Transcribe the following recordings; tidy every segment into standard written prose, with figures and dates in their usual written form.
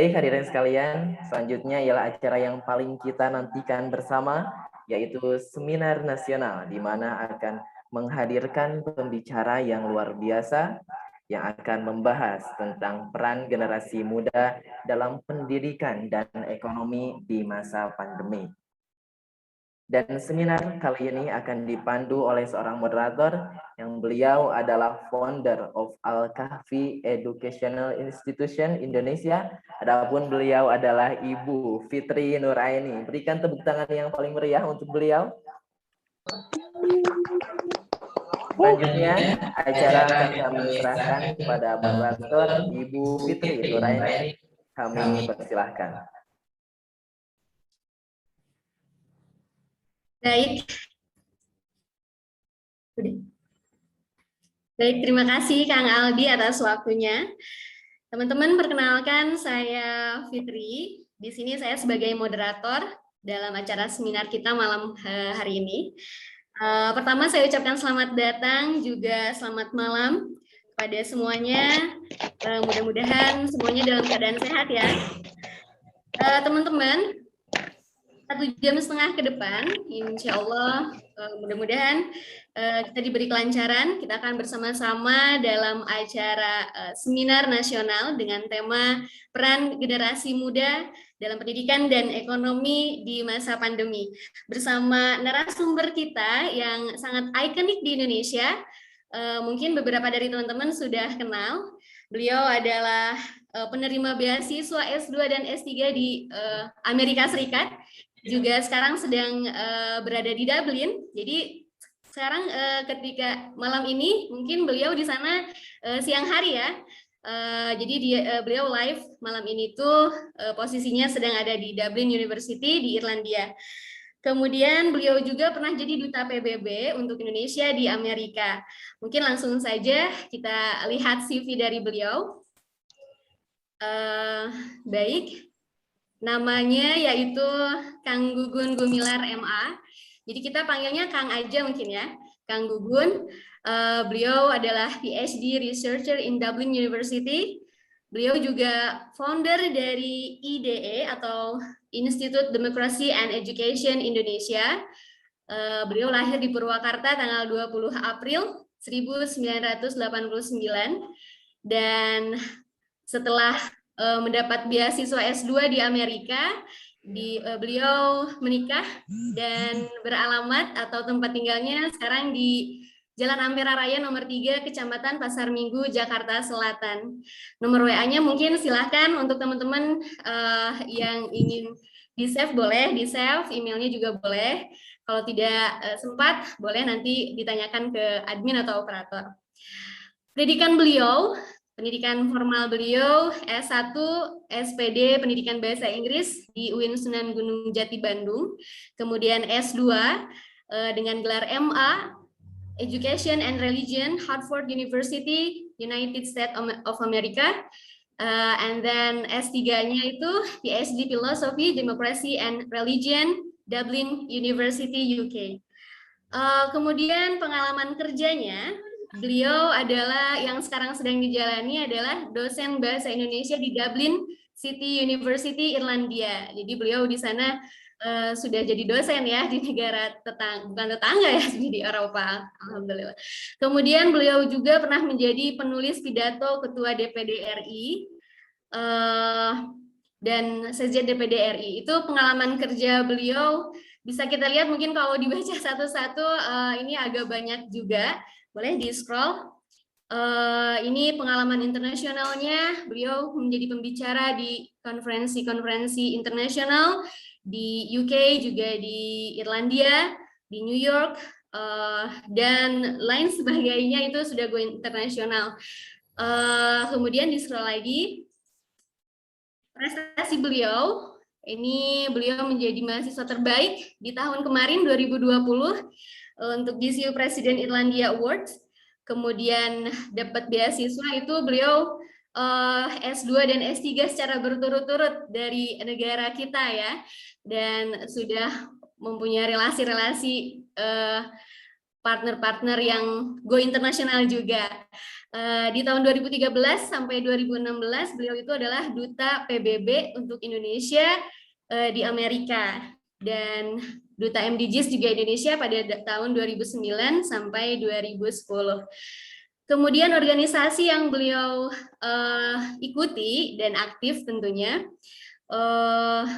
Baik hadirin sekalian, selanjutnya ialah acara yang paling kita nantikan bersama, yaitu seminar nasional, di mana akan menghadirkan pembicara yang luar biasa yang akan membahas tentang peran generasi muda dalam pendidikan dan ekonomi di masa pandemi. Dan seminar kali ini akan dipandu oleh seorang moderator yang beliau adalah founder of Al-Kahfi Educational Institution Indonesia. Adapun beliau adalah Ibu Fitri Nuraini. Berikan tepuk tangan yang paling meriah untuk beliau. Selanjutnya, acara akan kami serahkan kepada moderator Ibu Fitri Nuraini. Kami persilahkan. Baik. Baik, terima kasih Kang Aldi atas waktunya. Teman-teman, perkenalkan saya Fitri. Di sini saya sebagai moderator dalam acara seminar kita malam hari ini. Pertama saya ucapkan selamat datang, juga selamat malam kepada semuanya. Mudah-mudahan semuanya dalam keadaan sehat ya. Teman-teman, 1,5 jam ke depan, insya Allah mudah-mudahan kita diberi kelancaran. Kita akan bersama-sama dalam acara seminar nasional dengan tema peran generasi muda dalam pendidikan dan ekonomi di masa pandemi. Bersama narasumber kita yang sangat ikonik di Indonesia, mungkin beberapa dari teman-teman sudah kenal. Beliau adalah penerima beasiswa S2 dan S3 di Amerika Serikat. Juga sekarang sedang berada di Dublin. Jadi sekarang ketika malam ini mungkin beliau di sana siang hari ya. Jadi beliau live malam ini tuh posisinya sedang ada di Dublin University di Irlandia. Kemudian beliau juga pernah jadi duta PBB untuk Indonesia di Amerika. Mungkin langsung saja kita lihat CV dari beliau. Baik. Namanya yaitu Kang Gugun Gumilar MA. Jadi kita panggilnya Kang aja mungkin ya. Kang Gugun, beliau adalah PhD Researcher in Dublin University. Beliau juga founder dari IDE atau Institute Democracy and Education Indonesia. Beliau lahir di Purwakarta tanggal 20 April 1989. Dan setelah mendapat beasiswa S2 di Amerika, beliau menikah dan beralamat atau tempat tinggalnya sekarang di Jalan Ampera Raya nomor 3, Kecamatan Pasar Minggu, Jakarta Selatan. Nomor WA-nya mungkin silahkan untuk teman-teman yang ingin di-save boleh, di-save, emailnya juga boleh. Kalau tidak sempat, boleh nanti ditanyakan ke admin atau operator. Pendidikan formal beliau S1 SPD Pendidikan Bahasa Inggris di UIN Sunan Gunung Jati Bandung, kemudian S2 dengan gelar MA Education and Religion Harvard University United States of America, and then S3-nya itu PhD Philosophy Democracy and Religion Dublin University UK. Kemudian pengalaman kerjanya, beliau adalah yang sekarang sedang dijalani adalah dosen bahasa Indonesia di Dublin City University Irlandia. Jadi beliau di sana sudah jadi dosen ya di negara bukan tetangga ya, di Eropa, alhamdulillah. Kemudian beliau juga pernah menjadi penulis pidato Ketua DPD RI dan Sekjen DPD RI. Itu pengalaman kerja beliau. Bisa kita lihat mungkin kalau dibaca satu-satu ini agak banyak juga. Boleh di-scroll. Ini pengalaman internasionalnya. Beliau menjadi pembicara di konferensi-konferensi internasional di UK, juga di Irlandia, di New York, dan lain sebagainya. Itu sudah go internasional. Kemudian di-scroll lagi. Prestasi beliau. Ini beliau menjadi mahasiswa terbaik di tahun kemarin 2020 untuk GCU Presiden Irlandia Awards. Kemudian dapat beasiswa itu beliau S2 dan S3 secara berturut-turut dari negara kita ya. Dan sudah mempunyai relasi-relasi partner-partner yang go internasional juga. Di tahun 2013 sampai 2016 beliau itu adalah duta PBB untuk Indonesia di Amerika, dan duta MDGs juga Indonesia pada tahun 2009 sampai 2010. Kemudian organisasi yang beliau ikuti dan aktif tentunya,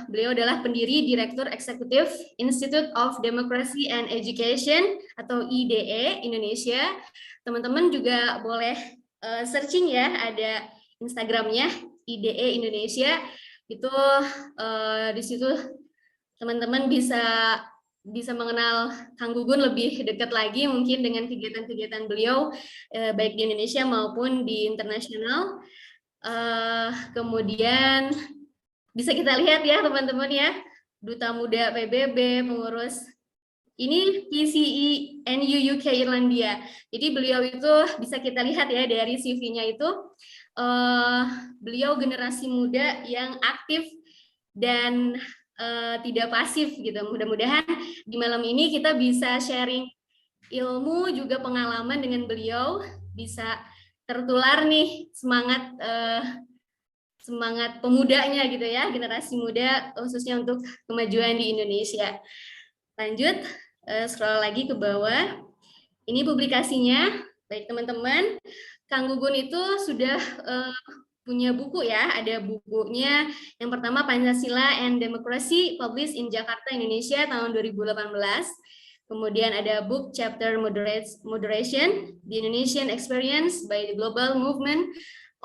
beliau adalah pendiri Direktur Eksekutif Institute of Democracy and Education atau IDE Indonesia. Teman-teman juga boleh searching ya, ada Instagramnya IDE Indonesia. Itu di situ teman-teman bisa mengenal Kang Gugum lebih dekat lagi mungkin dengan kegiatan-kegiatan beliau baik di Indonesia maupun di internasional. Kemudian bisa kita lihat ya teman-teman ya, Duta Muda PBB, pengurus ini PCE NU UK Irlandia. Jadi beliau itu bisa kita lihat ya dari CV-nya itu, beliau generasi muda yang aktif dan tidak pasif gitu. Mudah-mudahan di malam ini kita bisa sharing ilmu juga pengalaman dengan beliau, bisa tertular nih semangat pemudanya gitu ya, generasi muda khususnya untuk kemajuan di Indonesia. Lanjut, scroll lagi ke bawah. Ini publikasinya, baik teman-teman. Kang Gugum itu sudah punya buku ya, ada bukunya. Yang pertama Pancasila and Democracy, published in Jakarta, Indonesia tahun 2018. Kemudian ada book chapter Moderation, The Indonesian Experience by the Global Movement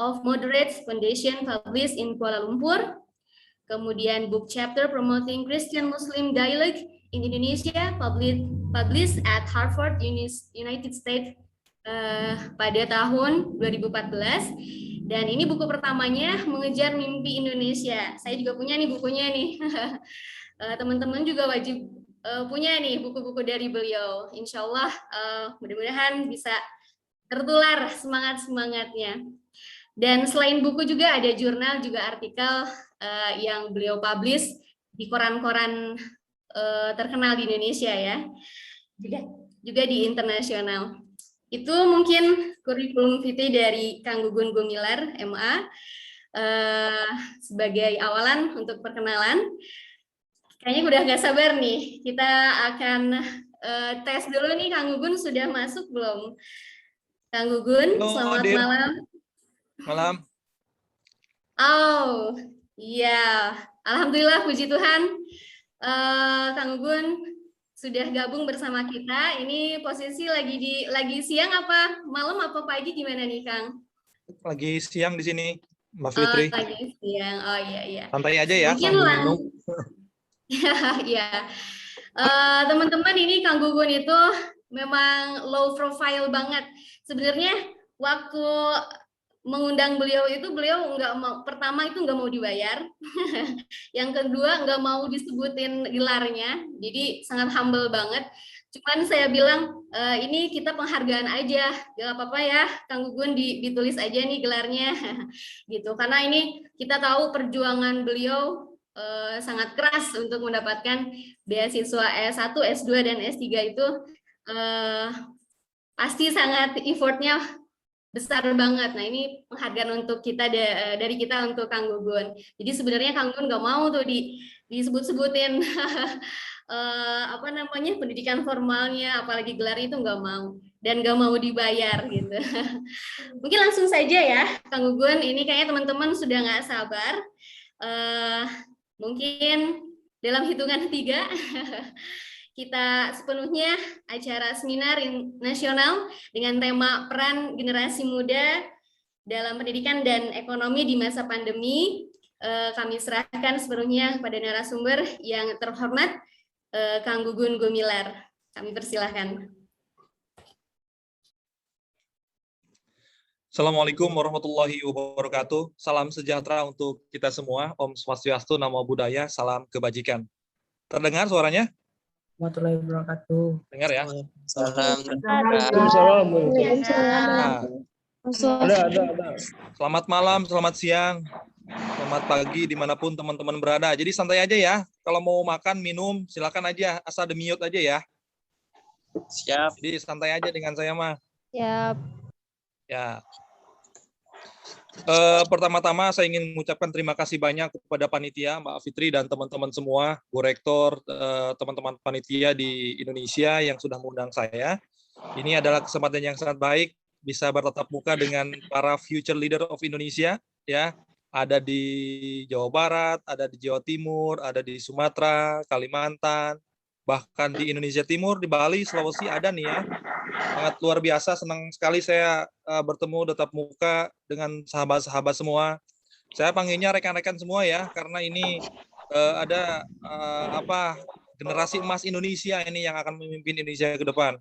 of Moderates Foundation, published in Kuala Lumpur. Kemudian book chapter Promoting Christian Muslim Dialogue in Indonesia, published at Harvard United States pada tahun 2014. Dan ini buku pertamanya, Mengejar Mimpi Indonesia. Saya juga punya nih bukunya nih. Teman-teman juga wajib punya nih buku-buku dari beliau. Insya Allah mudah-mudahan bisa tertular semangat-semangatnya. Dan selain buku juga ada jurnal, juga artikel yang beliau publish di koran-koran terkenal di Indonesia ya. Juga di internasional. Itu mungkin kurikulum vitae dari Kang Gugum Gumilar, MA, sebagai awalan untuk perkenalan. Kayaknya udah nggak sabar nih, kita akan tes dulu nih, Kang Gugum sudah masuk belum? Kang Gugum, selamat malam. Malam. Oh, iya. Alhamdulillah, puji Tuhan. Kang Gugum sudah gabung bersama kita. Ini posisi lagi siang apa malam apa pagi gimana nih, Kang? Lagi siang di sini, Mbak Fitri. Lagi siang. Oh iya. Santai aja ya. Mungkin ya. Teman-teman, ini Kang Gugum itu memang low profile banget. Sebenarnya waktu mengundang beliau itu beliau pertama itu nggak mau dibayar, yang kedua nggak mau disebutin gelarnya, jadi sangat humble banget. Cuman saya bilang ini kita penghargaan aja, gak apa-apa ya Kang Gugum ditulis aja nih gelarnya, gitu. Karena ini kita tahu perjuangan beliau sangat keras untuk mendapatkan beasiswa S1, S2 dan S3 itu pasti sangat effortnya besar banget. Nah, ini penghargaan untuk kita dari kita untuk Kang Gugum. Jadi sebenarnya Kang Gugum nggak mau tuh disebut-sebutin pendidikan formalnya, apalagi gelar itu nggak mau dan nggak mau dibayar gitu. Mungkin langsung saja ya, Kang Gugum. Ini kayaknya teman-teman sudah nggak sabar. Mungkin dalam hitungan 3 kita sepenuhnya acara seminar nasional dengan tema peran generasi muda dalam pendidikan dan ekonomi di masa pandemi. Kami serahkan sepenuhnya pada narasumber yang terhormat, Kang Gugum Gumilar. Kami persilahkan. Assalamualaikum warahmatullahi wabarakatuh. Salam sejahtera untuk kita semua. Om Swastiastu, Namo Buddhaya, salam kebajikan. Terdengar suaranya? Warahmatullahi wabarakatuh. Dengar ya? Salam. Ada. Selamat malam, selamat siang, selamat pagi dimanapun teman-teman berada. Jadi santai aja ya. Kalau mau makan, minum, silakan aja. Asal di mute aja ya. Siap. Jadi santai aja dengan saya mah. Siap. Ya. Pertama-tama saya ingin mengucapkan terima kasih banyak kepada panitia, Mbak Fitri dan teman-teman semua, Bu Rektor, teman-teman panitia di Indonesia yang sudah mengundang saya. Ini adalah kesempatan yang sangat baik bisa bertatap muka dengan para future leader of Indonesia, ya. Ada di Jawa Barat, ada di Jawa Timur, ada di Sumatera, Kalimantan, bahkan di Indonesia Timur, di Bali, Sulawesi ada nih ya. Sangat luar biasa, senang sekali saya bertemu tatap muka dengan sahabat-sahabat semua. Saya panggilnya rekan-rekan semua ya, karena ini ada generasi emas Indonesia ini yang akan memimpin Indonesia ke depan.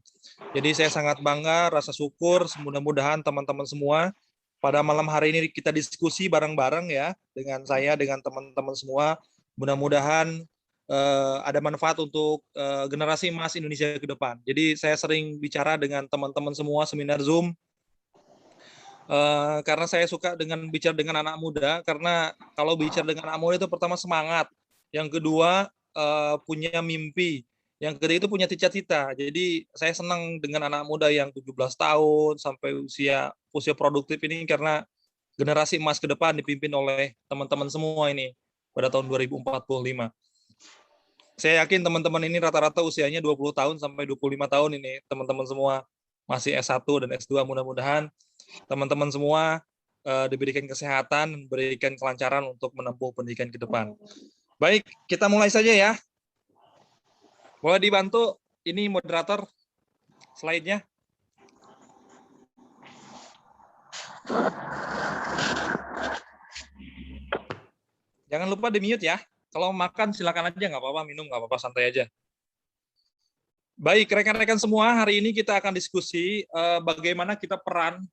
Jadi saya sangat bangga, rasa syukur, mudah-mudahan teman-teman semua pada malam hari ini kita diskusi bareng-bareng ya, dengan saya, dengan teman-teman semua. Mudah-mudahan ada manfaat untuk generasi emas Indonesia ke depan. Jadi saya sering bicara dengan teman-teman semua seminar Zoom, karena saya suka bicara dengan anak muda, karena kalau bicara dengan anak muda itu pertama semangat, yang kedua punya mimpi, yang ketiga itu punya cita-cita. Jadi saya senang dengan anak muda yang 17 tahun sampai usia produktif ini, karena generasi emas ke depan dipimpin oleh teman-teman semua ini pada tahun 2045. Saya yakin teman-teman ini rata-rata usianya 20 tahun sampai 25 tahun ini, teman-teman semua masih S1 dan S2. Mudah-mudahan teman-teman semua diberikan kesehatan, diberikan kelancaran untuk menempuh pendidikan ke depan. Baik, kita mulai saja ya. Boleh dibantu ini moderator slide-nya. Jangan lupa di-mute ya. Kalau makan silakan aja, nggak apa-apa, minum nggak apa-apa, santai aja. Baik, rekan-rekan semua, hari ini kita akan diskusi bagaimana kita peran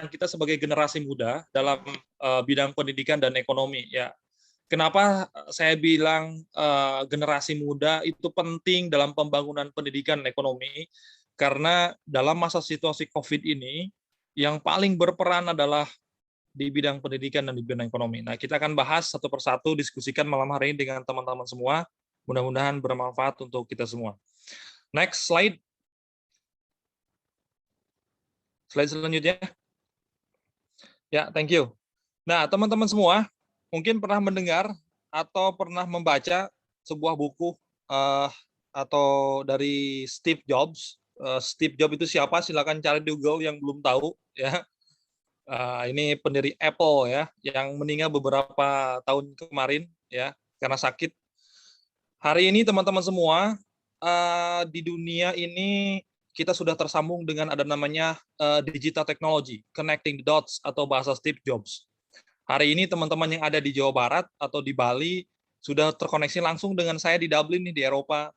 kita sebagai generasi muda dalam bidang pendidikan dan ekonomi. Ya, kenapa saya bilang generasi muda itu penting dalam pembangunan pendidikan dan ekonomi? Karena dalam masa situasi COVID ini, yang paling berperan adalah di bidang pendidikan dan di bidang ekonomi. Nah, kita akan bahas satu persatu, diskusikan malam hari ini dengan teman-teman semua. Mudah-mudahan bermanfaat untuk kita semua. Next slide. Slide selanjutnya. Ya, thank you. Nah, teman-teman semua, mungkin pernah mendengar atau pernah membaca sebuah buku atau dari Steve Jobs. Steve Jobs itu siapa? Silakan cari di Google yang belum tahu, ya. Ini pendiri Apple ya, yang meninggal beberapa tahun kemarin ya karena sakit. Hari ini teman-teman semua, di dunia ini kita sudah tersambung dengan ada namanya digital technology, connecting the dots atau bahasa Steve Jobs. Hari ini teman-teman yang ada di Jawa Barat atau di Bali sudah terkoneksi langsung dengan saya di Dublin nih, di Eropa.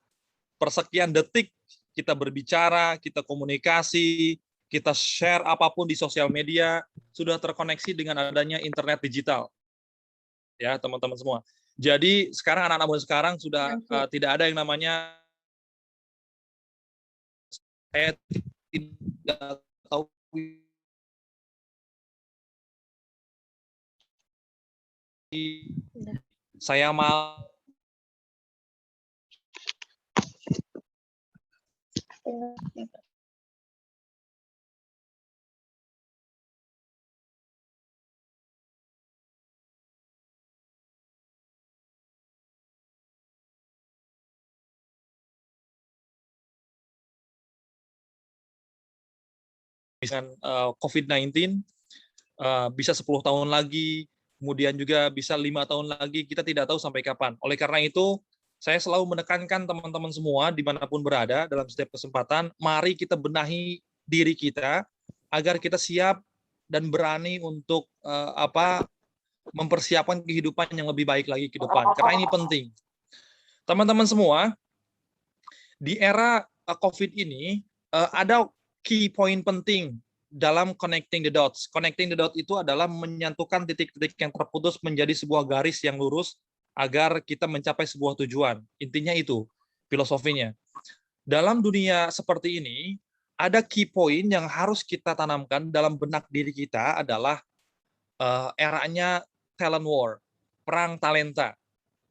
Persekian detik kita berbicara, kita komunikasi, kita share apapun di sosial media, sudah terkoneksi dengan adanya internet digital. Ya, teman-teman semua. Jadi sekarang anak-anak muda sekarang sudah tidak ada yang namanya saya tidak tahu saya mau dengan COVID-19 bisa 10 tahun lagi, kemudian juga bisa 5 tahun lagi, kita tidak tahu sampai kapan. Oleh karena itu, saya selalu menekankan teman-teman semua dimanapun berada dalam setiap kesempatan, mari kita benahi diri kita agar kita siap dan berani untuk mempersiapkan kehidupan yang lebih baik lagi ke depan. Karena ini penting. Teman-teman semua, di era COVID ini ada key point penting dalam connecting the dots. Connecting the dots itu adalah menyatukan titik-titik yang terputus menjadi sebuah garis yang lurus agar kita mencapai sebuah tujuan. Intinya itu filosofinya. Dalam dunia seperti ini, ada key point yang harus kita tanamkan dalam benak diri kita adalah eranya talent war, perang talenta.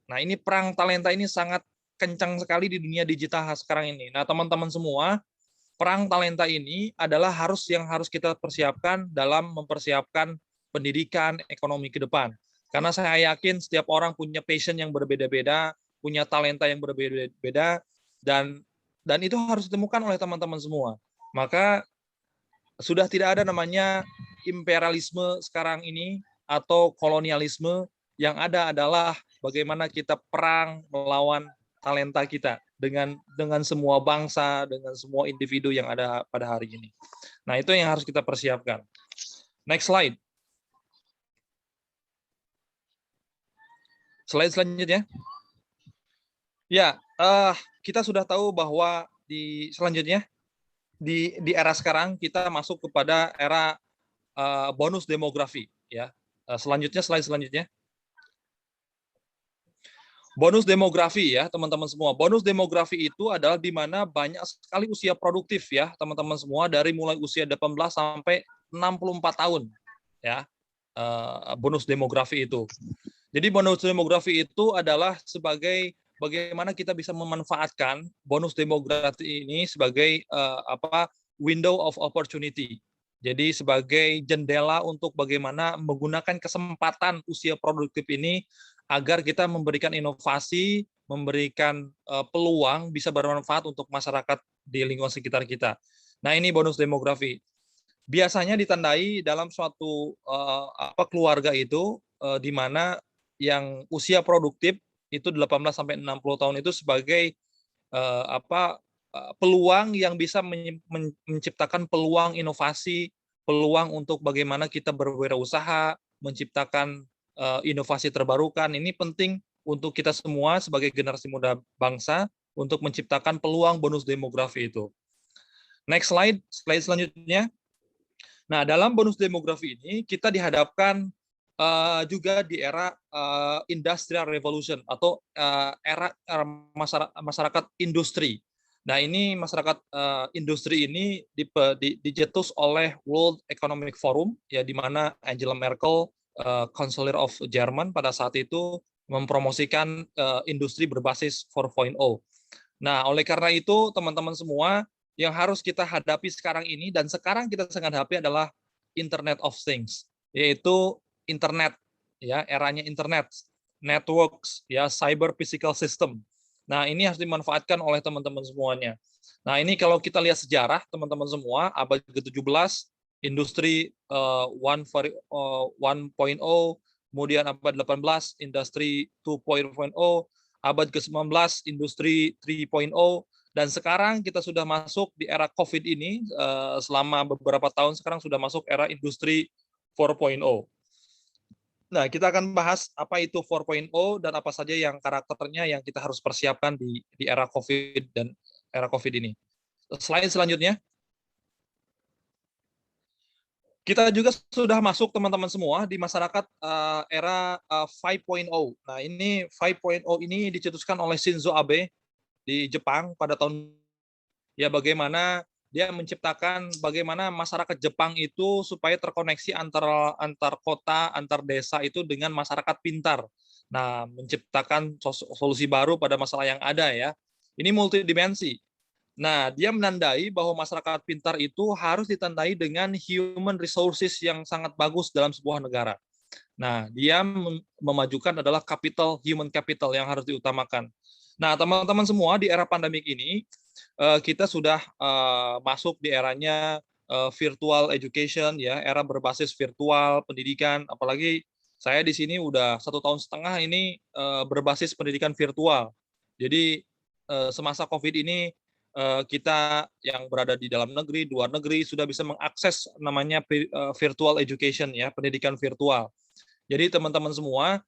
Nah, ini perang talenta ini sangat kencang sekali di dunia digital sekarang ini. Nah, teman-teman semua, perang talenta ini adalah yang harus kita persiapkan dalam mempersiapkan pendidikan ekonomi ke depan. Karena saya yakin setiap orang punya passion yang berbeda-beda, punya talenta yang berbeda-beda, dan itu harus ditemukan oleh teman-teman semua. Maka sudah tidak ada namanya imperialisme sekarang ini atau kolonialisme. Yang ada adalah bagaimana kita perang melawan talenta kita dengan semua bangsa, dengan semua individu yang ada pada hari ini. Nah, itu yang harus kita persiapkan. Next slide. Slide selanjutnya. Ya, kita sudah tahu bahwa selanjutnya di era sekarang kita masuk kepada era bonus demografi. Ya, selanjutnya slide selanjutnya. Bonus demografi ya teman-teman semua. Bonus demografi itu adalah di mana banyak sekali usia produktif ya teman-teman semua, dari mulai usia 18 sampai 64 tahun ya. Bonus demografi itu. Jadi bonus demografi itu adalah sebagai bagaimana kita bisa memanfaatkan bonus demografi ini sebagai window of opportunity. Jadi sebagai jendela untuk bagaimana menggunakan kesempatan usia produktif ini agar kita memberikan inovasi, memberikan peluang bisa bermanfaat untuk masyarakat di lingkungan sekitar kita. Nah, ini bonus demografi. Biasanya ditandai dalam suatu keluarga itu di mana yang usia produktif itu 18 sampai 60 tahun itu sebagai peluang yang bisa menciptakan peluang inovasi, peluang untuk bagaimana kita berwirausaha, menciptakan inovasi terbarukan. Ini penting untuk kita semua sebagai generasi muda bangsa untuk menciptakan peluang bonus demografi itu. Next slide selanjutnya. Nah, dalam bonus demografi ini kita dihadapkan juga di era industrial revolution atau era masyarakat industri. Nah, ini masyarakat industri ini dicetus oleh World Economic Forum ya, di mana Angela Merkel, Chancellor of Jerman pada saat itu mempromosikan industri berbasis 4.0. Nah, oleh karena itu teman-teman semua, yang harus kita hadapi sekarang ini dan sekarang kita sedang hadapi adalah Internet of Things, yaitu internet ya, eranya internet, networks ya, cyber physical system. Nah, ini harus dimanfaatkan oleh teman-teman semuanya. Nah, ini kalau kita lihat sejarah teman-teman semua, abad ke-17 industri 1.0, kemudian abad 18 industri 2.0, abad ke-19 industri 3.0, dan sekarang kita sudah masuk di era COVID ini, selama beberapa tahun sekarang sudah masuk era industri 4.0. Nah, kita akan bahas apa itu 4.0 dan apa saja yang karakternya yang kita harus persiapkan di era COVID dan era COVID ini. Slide selanjutnya. Kita juga sudah masuk teman-teman semua di masyarakat era 5.0. Nah, ini 5.0 ini dicetuskan oleh Shinzo Abe di Jepang pada tahun ya, bagaimana dia menciptakan bagaimana masyarakat Jepang itu supaya terkoneksi antar kota, antar desa itu dengan masyarakat pintar. Nah, menciptakan solusi baru pada masalah yang ada ya. Ini multidimensi. Nah, dia menandai bahwa masyarakat pintar itu harus ditandai dengan human resources yang sangat bagus dalam sebuah negara. Nah, dia memajukan adalah human capital yang harus diutamakan. Nah, teman-teman semua, di era pandemik ini, kita sudah masuk di eranya virtual education, ya, era berbasis virtual pendidikan. Apalagi saya di sini udah 1,5 tahun ini berbasis pendidikan virtual. Jadi semasa COVID ini kita yang berada di dalam negeri, luar negeri sudah bisa mengakses namanya virtual education, ya, pendidikan virtual. Jadi teman-teman semua,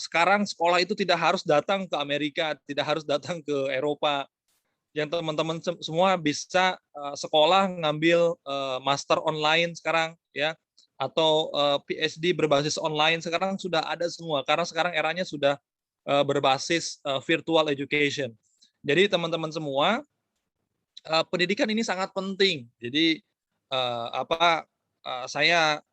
sekarang sekolah itu tidak harus datang ke Amerika, tidak harus datang ke Eropa. Yang teman-teman semua bisa sekolah ngambil master online sekarang, ya, atau PhD berbasis online sekarang sudah ada semua. Karena sekarang eranya sudah berbasis virtual education. Jadi teman-teman semua, pendidikan ini sangat penting. Jadi saya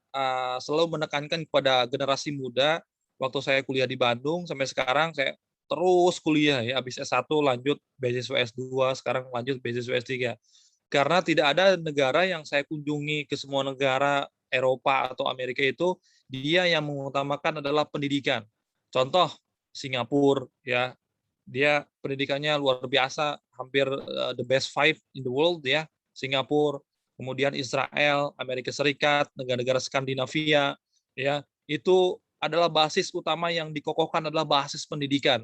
selalu menekankan kepada generasi muda. Waktu saya kuliah di Bandung sampai sekarang, saya terus kuliah ya, habis S1 lanjut beasiswa S2, sekarang lanjut beasiswa S3. Karena tidak ada negara yang saya kunjungi ke semua negara Eropa atau Amerika itu dia yang mengutamakan adalah pendidikan. Contoh Singapura ya, dia pendidikannya luar biasa, hampir the best five in the world ya, Singapura, kemudian Israel, Amerika Serikat, negara-negara Skandinavia ya, itu adalah basis utama yang dikokohkan adalah basis pendidikan.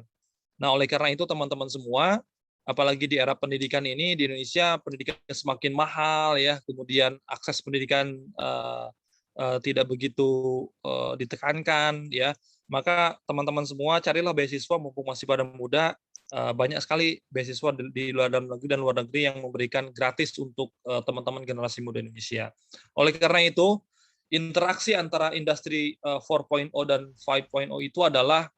Nah, oleh karena itu teman-teman semua, apalagi di era pendidikan ini di Indonesia pendidikan semakin mahal ya, kemudian akses pendidikan tidak begitu ditekankan ya. Maka teman-teman semua carilah beasiswa mumpung masih pada muda. Banyak sekali beasiswa di luar dalam negeri dan luar negeri yang memberikan gratis untuk teman-teman generasi muda Indonesia. Oleh karena itu, interaksi antara industri 4.0 dan 5.0 itu adalah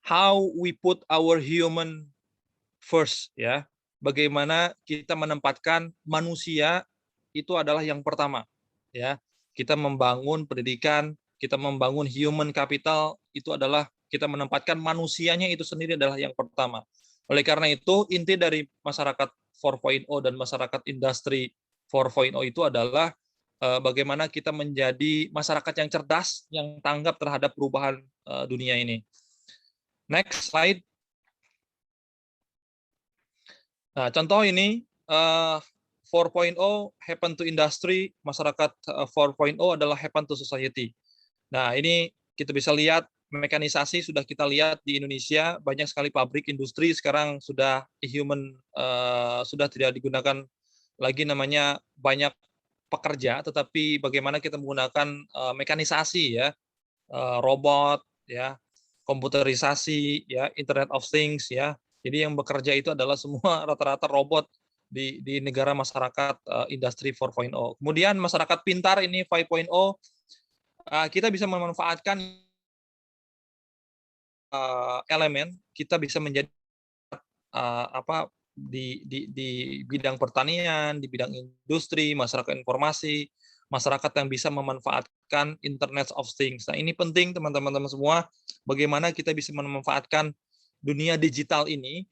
how we put our human first ya. Bagaimana kita menempatkan manusia itu adalah yang pertama ya. Kita membangun pendidikan, kita membangun human capital itu adalah kita menempatkan manusianya itu sendiri adalah yang pertama. Oleh karena itu inti dari masyarakat 4.0 dan masyarakat industri 4.0 itu adalah bagaimana kita menjadi masyarakat yang cerdas, yang tanggap terhadap perubahan dunia ini. Next slide. Nah, contoh ini 4.0 happen to industry, masyarakat 4.0 adalah happen to society. Nah, ini kita bisa lihat mekanisasi sudah kita lihat di Indonesia, banyak sekali pabrik industri sekarang sudah human sudah tidak digunakan lagi namanya banyak pekerja, tetapi bagaimana kita menggunakan mekanisasi ya, robot ya, komputerisasi ya, Internet of Things ya. Jadi yang bekerja itu adalah semua rata-rata robot di negara masyarakat industri 4.0. Kemudian masyarakat pintar ini 5.0, kita bisa memanfaatkan elemen, kita bisa menjadi di bidang pertanian, di bidang industri, masyarakat informasi, masyarakat yang bisa memanfaatkan Internet of Things. Nah, ini penting teman-teman semua, bagaimana kita bisa memanfaatkan dunia digital ini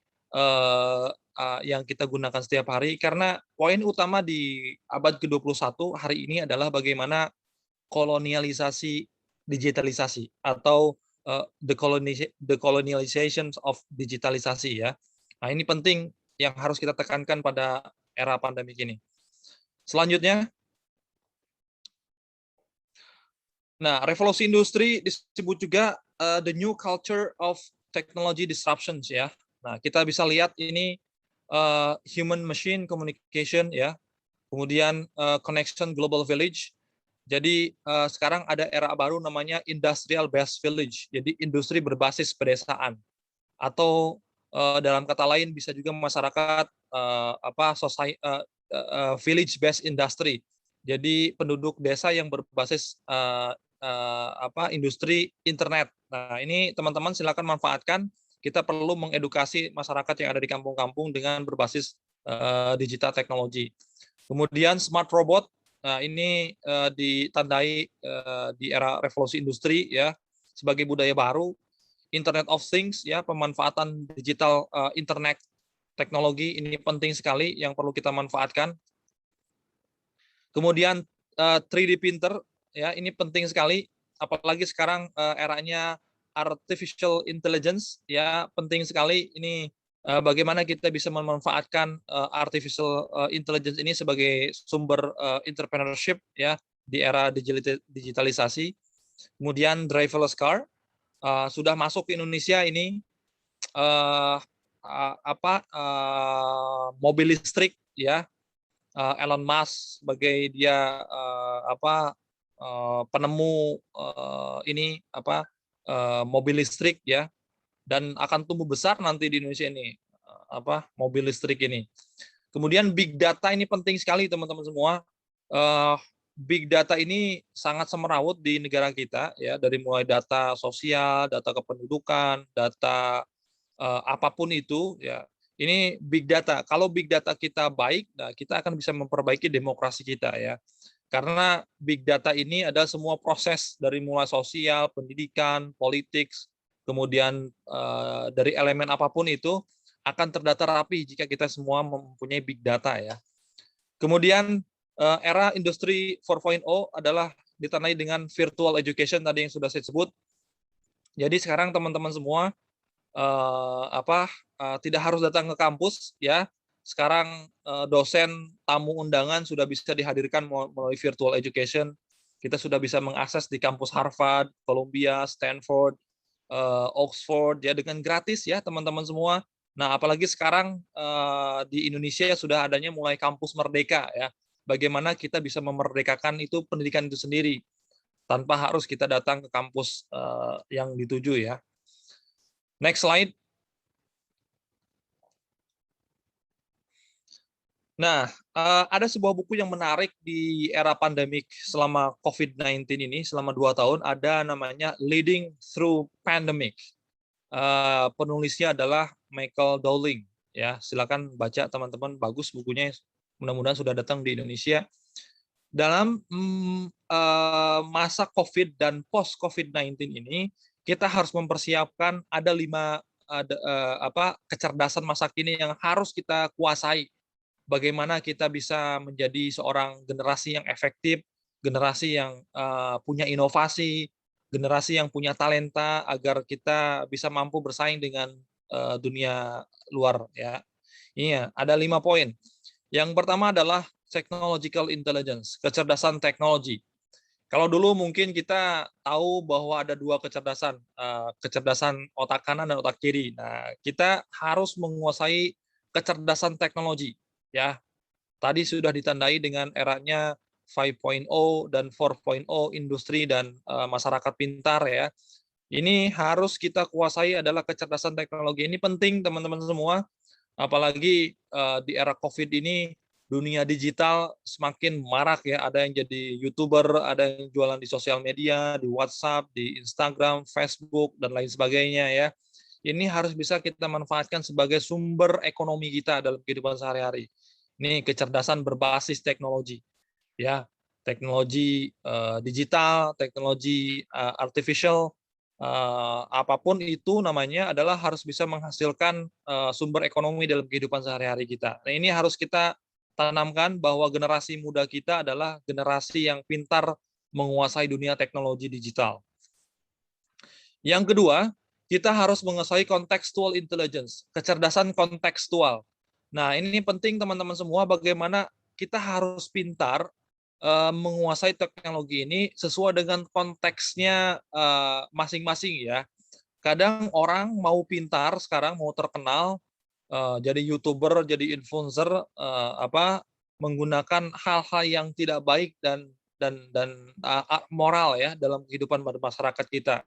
yang kita gunakan setiap hari, karena poin utama di abad ke-21 hari ini adalah bagaimana kolonialisasi digitalisasi atau the colonialization of digitalisasi ya. Nah, ini penting yang harus kita tekankan pada era pandemi ini. Selanjutnya, nah, revolusi industri disebut juga the new culture of technology disruptions ya. Nah, kita bisa lihat ini human machine communication ya. Kemudian connection global village. Jadi sekarang ada era baru namanya industrial based village. Jadi industri berbasis pedesaan. Atau dalam kata lain bisa juga masyarakat village based industry. Jadi penduduk desa yang berbasis industri internet. Nah, ini teman-teman silakan manfaatkan. Kita perlu mengedukasi masyarakat yang ada di kampung-kampung dengan berbasis digital teknologi. Kemudian smart robot. Nah, ini ditandai di era revolusi industri ya, sebagai budaya baru. Internet of Things ya, pemanfaatan digital internet teknologi ini penting sekali yang perlu kita manfaatkan. Kemudian 3D printer ya, ini penting sekali apalagi sekarang eranya artificial intelligence ya, penting sekali ini bagaimana kita bisa memanfaatkan artificial intelligence ini sebagai sumber entrepreneurship ya di era digitalisasi. Kemudian driverless car sudah masuk ke Indonesia ini mobil listrik ya. Elon Musk sebagai dia penemu mobil listrik ya, dan akan tumbuh besar nanti di Indonesia ini mobil listrik ini. Kemudian big data ini penting sekali teman-teman semua. Big data ini sangat semerawut di negara kita ya, dari mulai data sosial, data kependudukan, data apapun itu ya. Ini big data. Kalau big data kita baik, nah kita akan bisa memperbaiki demokrasi kita ya. Karena big data ini adalah semua proses dari mulai sosial, pendidikan, politik, kemudian dari elemen apapun itu akan terdata rapi jika kita semua mempunyai big data ya. Kemudian era industri 4.0 adalah ditandai dengan virtual education tadi yang sudah saya sebut. Jadi sekarang teman-teman semua tidak harus datang ke kampus ya. Sekarang dosen tamu undangan sudah bisa dihadirkan melalui virtual education. Kita sudah bisa mengakses di kampus Harvard, Columbia, Stanford, Oxford ya dengan gratis ya teman-teman semua. Nah, apalagi sekarang di Indonesia sudah adanya mulai kampus merdeka ya. Bagaimana kita bisa memerdekakan itu pendidikan itu sendiri tanpa harus kita datang ke kampus yang dituju ya. Next slide. Nah, ada sebuah buku yang menarik di era pandemik selama COVID-19 ini, selama 2 tahun, ada namanya Leading Through Pandemic. Penulisnya adalah Michael Dowling. Ya, silakan baca teman-teman, bagus bukunya, mudah-mudahan sudah datang di Indonesia. Dalam masa COVID dan post-COVID-19 ini, kita harus mempersiapkan ada 5 kecerdasan masa kini yang harus kita kuasai. Bagaimana kita bisa menjadi seorang generasi yang efektif, generasi yang punya inovasi, generasi yang punya talenta agar kita bisa mampu bersaing dengan dunia luar ya. Iya, ada 5 poin. Yang pertama adalah technological intelligence, kecerdasan teknologi. Kalau dulu mungkin kita tahu bahwa ada 2 kecerdasan, kecerdasan otak kanan dan otak kiri. Nah, kita harus menguasai kecerdasan teknologi ya. Tadi sudah ditandai dengan eranya 5.0 dan 4.0 industri dan masyarakat pintar ya. Ini harus kita kuasai adalah kecerdasan teknologi. Ini penting teman-teman semua, apalagi di era COVID ini dunia digital semakin marak ya. Ada yang jadi YouTuber, ada yang jualan di sosial media, di WhatsApp, di Instagram, Facebook dan lain sebagainya ya. Ini harus bisa kita manfaatkan sebagai sumber ekonomi kita dalam kehidupan sehari-hari. Ini kecerdasan berbasis teknologi, ya, teknologi digital, teknologi artificial, apapun itu namanya adalah harus bisa menghasilkan sumber ekonomi dalam kehidupan sehari-hari kita. Nah, ini harus kita tanamkan bahwa generasi muda kita adalah generasi yang pintar menguasai dunia teknologi digital. Yang kedua, kita harus menguasai contextual intelligence, kecerdasan kontekstual. Nah, ini penting teman-teman semua, bagaimana kita harus pintar menguasai teknologi ini sesuai dengan konteksnya masing-masing ya. Kadang orang mau pintar sekarang, mau terkenal, jadi YouTuber, jadi influencer, menggunakan hal-hal yang tidak baik dan moral ya dalam kehidupan masyarakat kita.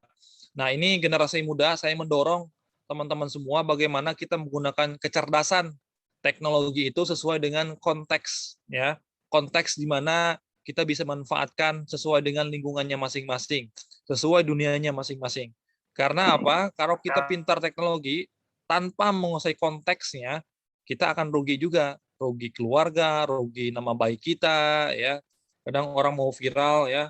Nah, ini generasi muda, saya mendorong teman-teman semua bagaimana kita menggunakan kecerdasan teknologi itu sesuai dengan konteks ya, konteks di mana kita bisa manfaatkan sesuai dengan lingkungannya masing-masing, sesuai dunianya masing-masing. Karena apa? Kalau kita pintar teknologi tanpa menguasai konteksnya, kita akan rugi juga, rugi keluarga, rugi nama baik kita ya. Kadang orang mau viral ya,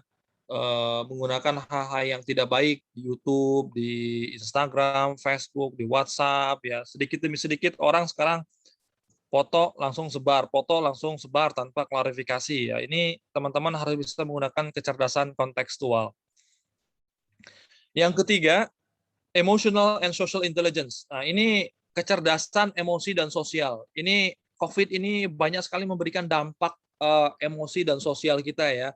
menggunakan hal-hal yang tidak baik di YouTube, di Instagram, Facebook, di WhatsApp ya. Sedikit demi sedikit orang sekarang foto langsung sebar tanpa klarifikasi ya. Ini teman-teman harus bisa menggunakan kecerdasan kontekstual. Yang ketiga, emotional and social intelligence. Nah, ini kecerdasan emosi dan sosial. Ini COVID ini banyak sekali memberikan dampak emosi dan sosial kita ya.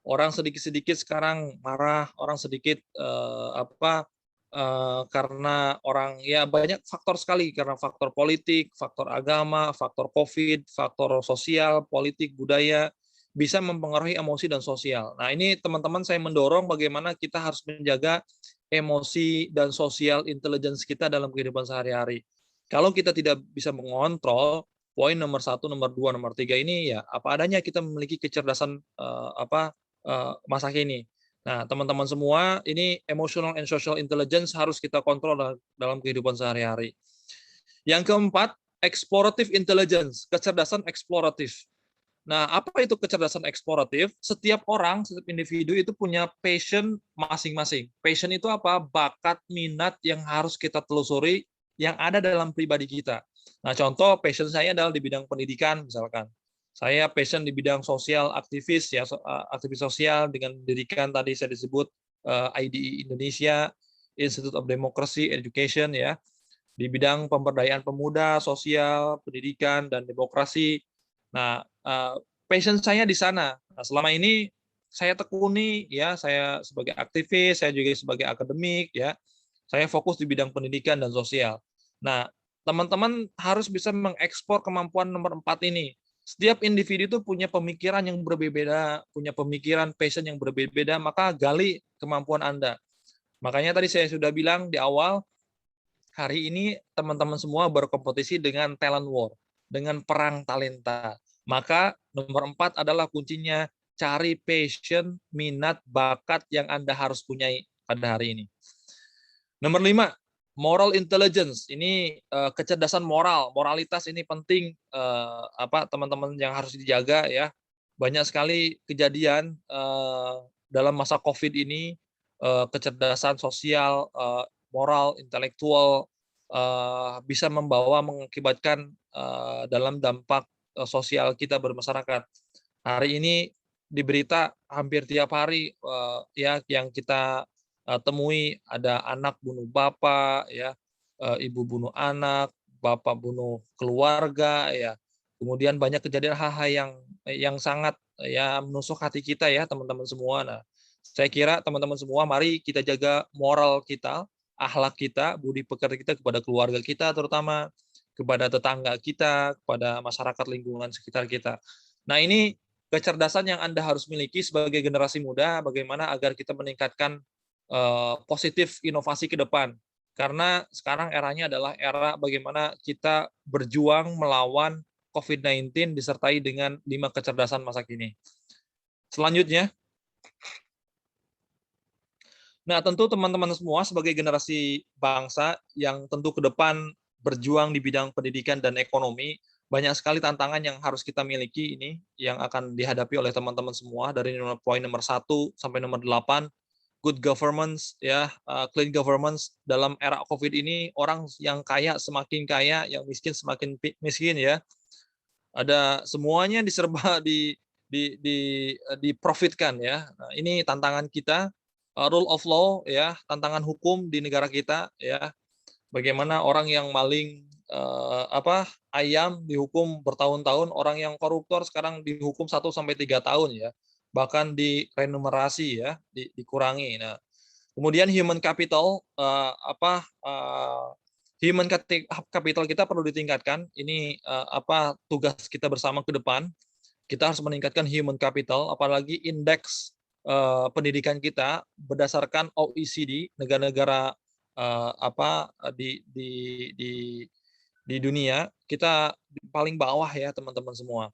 Orang sedikit-sedikit sekarang marah, orang sedikit karena orang ya banyak faktor sekali, karena faktor politik, faktor agama, faktor COVID, faktor sosial, politik, budaya bisa mempengaruhi emosi dan sosial. Nah, ini teman-teman saya mendorong bagaimana kita harus menjaga emosi dan sosial intelligence kita dalam kehidupan sehari-hari. Kalau kita tidak bisa mengontrol poin nomor 1, nomor 2, nomor 3 ini ya apa adanya kita memiliki kecerdasan masa kini. Nah, teman-teman semua, ini emotional and social intelligence harus kita kontrol dalam kehidupan sehari-hari. Yang keempat, explorative intelligence, kecerdasan eksploratif. Nah, apa itu kecerdasan eksploratif? Setiap orang, setiap individu itu punya passion masing-masing. Passion itu apa? Bakat, minat yang harus kita telusuri yang ada dalam pribadi kita. Nah, contoh passion saya adalah di bidang pendidikan misalkan. Saya passion di bidang sosial, aktivis ya, aktivis sosial dengan mendirikan tadi saya disebut IDE Indonesia, Institute of Democracy Education ya, di bidang pemberdayaan pemuda, sosial, pendidikan dan demokrasi. Nah, passion saya di sana. Nah, selama ini saya tekuni ya, saya sebagai aktivis, saya juga sebagai akademik ya. Saya fokus di bidang pendidikan dan sosial. Nah, teman-teman harus bisa mengekspor kemampuan nomor 4 ini. Setiap individu itu punya pemikiran yang berbeda, punya pemikiran passion yang berbeda, maka gali kemampuan Anda. Makanya tadi saya sudah bilang di awal, hari ini teman-teman semua berkompetisi dengan talent war, dengan perang talenta. Maka nomor 4 adalah kuncinya cari passion, minat, bakat yang Anda harus punyai pada hari ini. Nomor 5, moral intelligence. Ini kecerdasan moral, moralitas ini penting teman-teman yang harus dijaga ya. Banyak sekali kejadian dalam masa Covid ini, kecerdasan sosial, moral, intelektual bisa mengakibatkan dalam dampak sosial kita bermasyarakat. Hari ini di berita hampir tiap hari ya yang kita temui ada anak bunuh bapak ya, ibu bunuh anak, bapak bunuh keluarga ya. Kemudian banyak kejadian hal-hal yang sangat ya menusuk hati kita ya teman-teman semua. Nah, saya kira teman-teman semua mari kita jaga moral kita, akhlak kita, budi pekerti kita kepada keluarga kita terutama, kepada tetangga kita, kepada masyarakat lingkungan sekitar kita. Nah, ini kecerdasan yang Anda harus miliki sebagai generasi muda, bagaimana agar kita meningkatkan positif inovasi ke depan. Karena sekarang eranya adalah era bagaimana kita berjuang melawan COVID-19 disertai dengan 5 kecerdasan masa kini. Selanjutnya, nah tentu teman-teman semua sebagai generasi bangsa yang tentu ke depan berjuang di bidang pendidikan dan ekonomi, banyak sekali tantangan yang harus kita miliki ini yang akan dihadapi oleh teman-teman semua dari poin nomor 1 sampai nomor 8. Good governance ya, clean governance. Dalam era COVID ini orang yang kaya semakin kaya, yang miskin semakin miskin ya. Ada semuanya diserba diprofitkan ya. Nah, ini tantangan kita, rule of law ya, tantangan hukum di negara kita ya. Bagaimana orang yang maling ayam dihukum bertahun-tahun, orang yang koruptor sekarang dihukum 1 sampai 3 tahun ya. Bahkan direnumerasi ya, dikurangi. Nah, kemudian human capital human capital kita perlu ditingkatkan. Ini tugas kita bersama ke depan. Kita harus meningkatkan human capital, apalagi indeks pendidikan kita berdasarkan OECD, negara-negara di dunia, kita paling bawah ya teman-teman semua.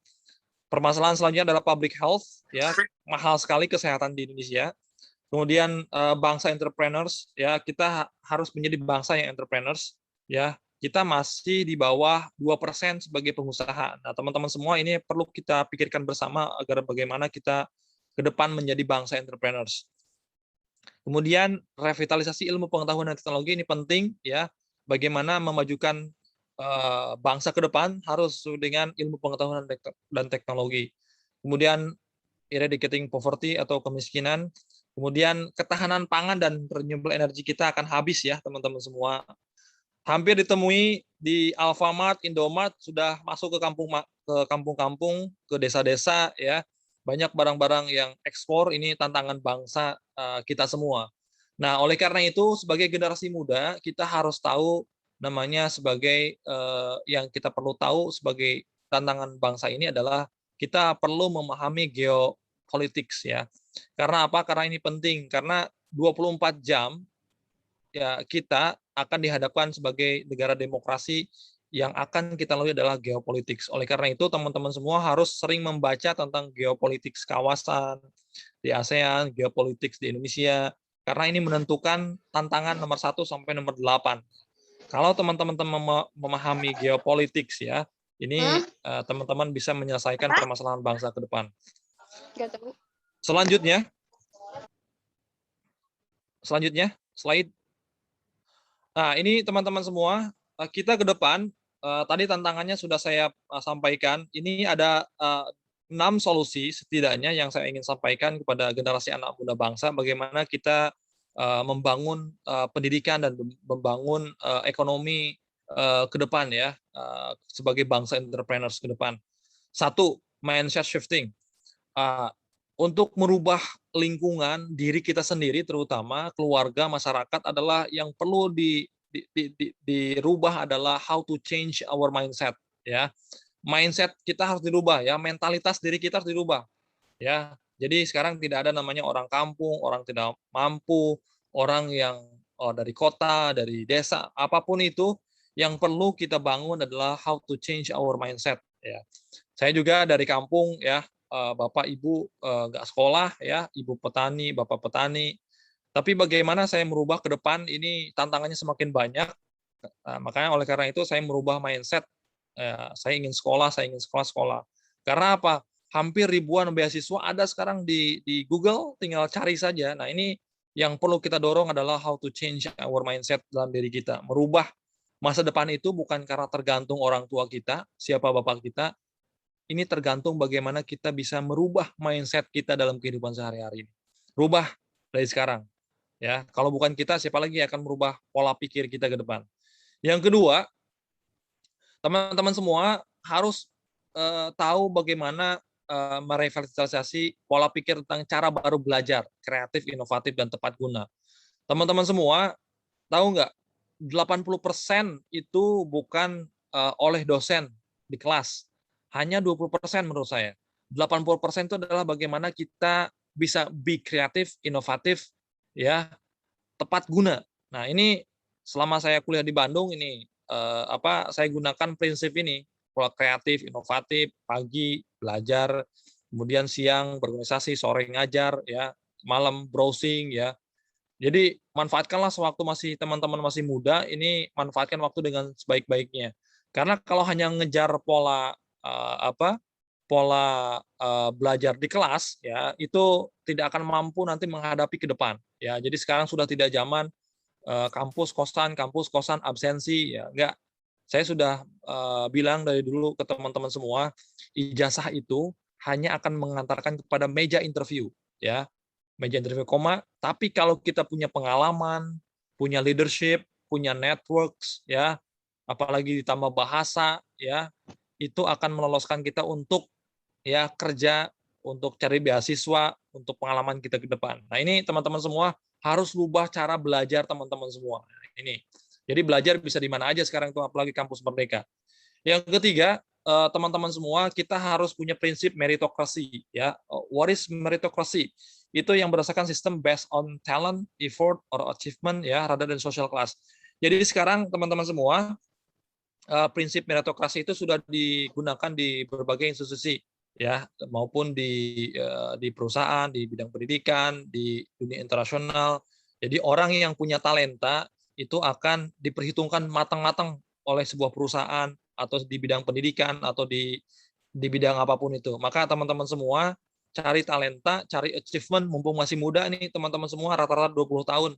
Permasalahan selanjutnya adalah public health ya, mahal sekali kesehatan di Indonesia. Kemudian bangsa entrepreneurs ya, kita harus menjadi bangsa yang entrepreneurs ya. Kita masih di bawah 2% sebagai pengusaha. Nah, teman-teman semua ini perlu kita pikirkan bersama agar bagaimana kita ke depan menjadi bangsa entrepreneurs. Kemudian revitalisasi ilmu pengetahuan dan teknologi ini penting ya. Bagaimana memajukan bangsa ke depan harus dengan ilmu pengetahuan dan teknologi. Kemudian eradicating poverty atau kemiskinan. Kemudian ketahanan pangan dan renewable energy kita akan habis ya teman-teman semua. Hampir ditemui di Alfamart, Indomart sudah masuk ke kampung-kampung, ke desa-desa ya. Banyak barang-barang yang ekspor, ini tantangan bangsa kita semua. Nah, oleh karena itu sebagai generasi muda kita harus tahu namanya sebagai yang kita perlu tahu sebagai tantangan bangsa ini adalah kita perlu memahami geopolitics ya. Karena apa? Karena ini penting, karena 24 jam ya kita akan dihadapkan sebagai negara demokrasi yang akan kita lalui adalah geopolitics. Oleh karena itu teman-teman semua harus sering membaca tentang geopolitics kawasan di ASEAN, geopolitics di Indonesia, karena ini menentukan tantangan nomor 1 sampai nomor 8. Kalau teman-teman memahami geopolitics ya, Ini teman-teman bisa menyelesaikan permasalahan bangsa ke depan. Nggak tahu. Selanjutnya, slide. Nah, ini teman-teman semua, kita ke depan, tadi tantangannya sudah saya sampaikan. Ini ada 6 solusi setidaknya yang saya ingin sampaikan kepada generasi anak muda bangsa, bagaimana kita membangun pendidikan dan membangun ekonomi ke depan ya, sebagai bangsa entrepreneurs ke depan. 1, mindset shifting. Untuk merubah lingkungan diri kita sendiri, terutama keluarga, masyarakat, adalah yang perlu dirubah adalah how to change our mindset ya. Mindset kita harus dirubah ya, mentalitas diri kita harus dirubah ya. Jadi sekarang tidak ada namanya orang kampung, orang tidak mampu, orang yang dari kota, dari desa, apapun itu, yang perlu kita bangun adalah how to change our mindset ya. Saya juga dari kampung ya, Bapak Ibu nggak sekolah ya, Ibu petani, Bapak petani. Tapi bagaimana saya merubah ke depan, ini tantangannya semakin banyak. Makanya oleh karena itu saya merubah mindset. Saya ingin sekolah. Karena apa? Hampir ribuan beasiswa ada sekarang di Google, tinggal cari saja. Nah, ini yang perlu kita dorong adalah how to change our mindset dalam diri kita. Merubah masa depan itu bukan karena tergantung orang tua kita, siapa bapak kita. Ini tergantung bagaimana kita bisa merubah mindset kita dalam kehidupan sehari-hari. Rubah dari sekarang. Ya, kalau bukan kita, siapa lagi yang akan merubah pola pikir kita ke depan? Yang kedua, teman-teman semua harus tahu bagaimana merevitalisasi pola pikir tentang cara baru belajar, kreatif, inovatif, dan tepat guna. Teman-teman semua tahu nggak, 80% itu bukan oleh dosen di kelas, hanya 20% menurut saya. 80% itu adalah bagaimana kita bisa be kreatif, inovatif, ya, tepat guna. Nah, ini selama saya kuliah di Bandung ini saya gunakan prinsip ini, pola kreatif, inovatif, pagi belajar, kemudian siang berorganisasi, sore ngajar, ya, malam browsing, ya. Jadi manfaatkanlah sewaktu teman-teman masih muda, ini manfaatkan waktu dengan sebaik-baiknya. Karena kalau hanya ngejar pola belajar di kelas, ya, itu tidak akan mampu nanti menghadapi ke depan, ya. Jadi sekarang sudah tidak zaman kampus kosan absensi, ya, enggak. Saya sudah bilang dari dulu ke teman-teman semua, ijazah itu hanya akan mengantarkan kepada meja interview, ya, meja interview, tapi kalau kita punya pengalaman, punya leadership, punya networks, ya, apalagi ditambah bahasa, ya, itu akan meloloskan kita untuk, ya, kerja, untuk cari beasiswa, untuk pengalaman kita ke depan. Nah, ini teman-teman semua harus rubah cara belajar teman-teman semua. Ini. Jadi belajar bisa di mana aja sekarang itu, apalagi kampus merdeka. Yang ketiga, teman-teman semua, kita harus punya prinsip meritokrasi, ya. What is meritokrasi? Itu yang berdasarkan sistem based on talent, effort, or achievement, ya, rather than social class. Jadi sekarang teman-teman semua, prinsip meritokrasi itu sudah digunakan di berbagai institusi, ya, maupun di perusahaan, di bidang pendidikan, di dunia internasional. Jadi orang yang punya talenta itu akan diperhitungkan matang-matang oleh sebuah perusahaan atau di bidang pendidikan atau di bidang apapun itu. Maka teman-teman semua cari talenta, cari achievement mumpung masih muda nih teman-teman semua, rata-rata 20 tahun.